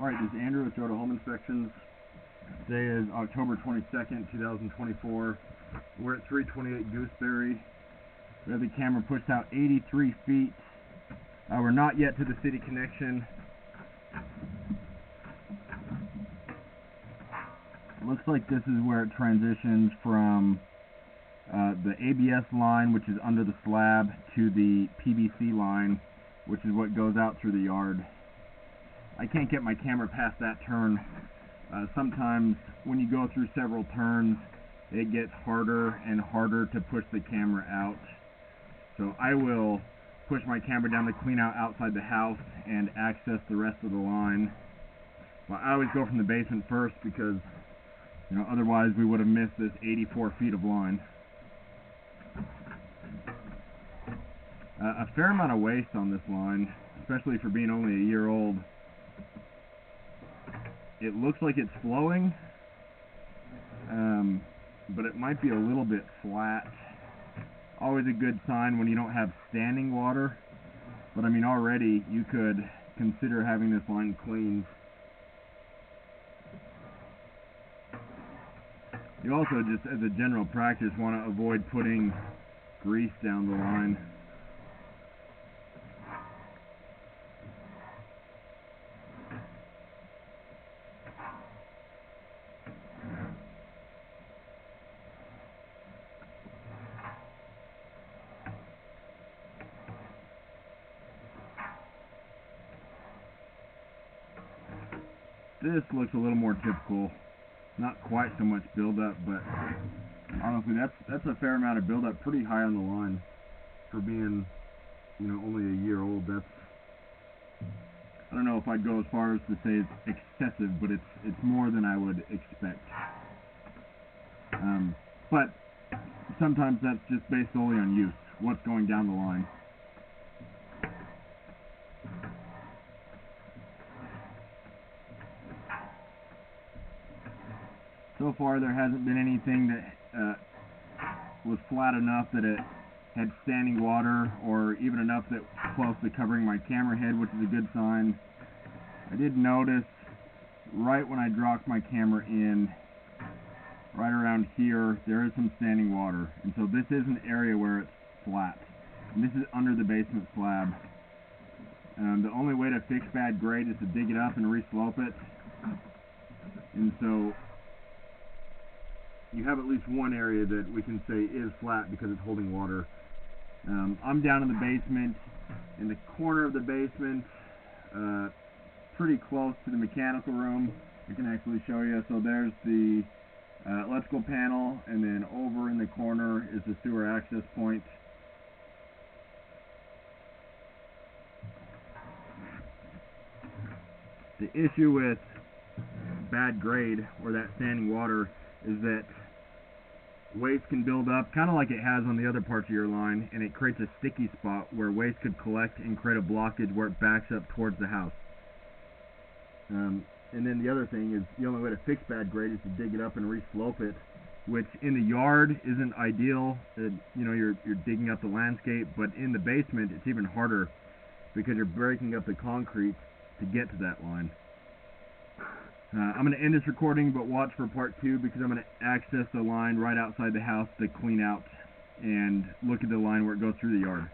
Alright, this is Andrew with Toyota Home Inspections. Today is October 22nd, 2024. We're at 328 Gooseberry. We have the camera pushed out 83 feet. We're not yet to the city connection. Looks like this is where it transitions from the ABS line, which is under the slab, to the PVC line, which is what goes out through the yard. I can't get my camera past that turn. Sometimes when you go through several turns, it gets harder and harder to push the camera out. So I will push my camera down to clean out outside the house and access the rest of the line. Well, I always go from the basement first because, otherwise we would have missed this 84 feet of line. A fair amount of waste on this line, especially for being only a year old. It looks like it's flowing, but it might be a little bit flat. Always a good sign when you don't have standing water, but I mean already you could consider having this line cleaned. You also, just as a general practice, want to avoid putting grease down the line. This looks a little more typical. Not quite so much buildup, but honestly, that's a fair amount of buildup, pretty high on the line for being, only a year old. I don't know if I'd go as far as to say it's excessive, but it's more than I would expect. But sometimes that's just based solely on use, what's going down the line. So far, there hasn't been anything that was flat enough that it had standing water, or even enough that was close to covering my camera head, which is a good sign. I did notice right when I dropped my camera in, right around here, there is some standing water. And so this is an area where it's flat. And this is under the basement slab. The only way to fix bad grade is to dig it up and re-slope it. And so you have at least one area that we can say is flat because it's holding water. I'm down in the basement, in the corner of the basement, pretty close to the mechanical room. I can actually show you. So there's the electrical panel, and then over in the corner is the sewer access point. The issue with bad grade, or that standing water, is that waste can build up, kind of like it has on the other parts of your line, and it creates a sticky spot where waste could collect and create a blockage where it backs up towards the house. And then the other thing is, the only way to fix bad grade is to dig it up and re-slope it, which in the yard isn't ideal. You're digging up the landscape, but in the basement it's even harder because you're breaking up the concrete to get to that line. I'm going to end this recording, but watch for part 2 because I'm going to access the line right outside the house to clean out and look at the line where it goes through the yard.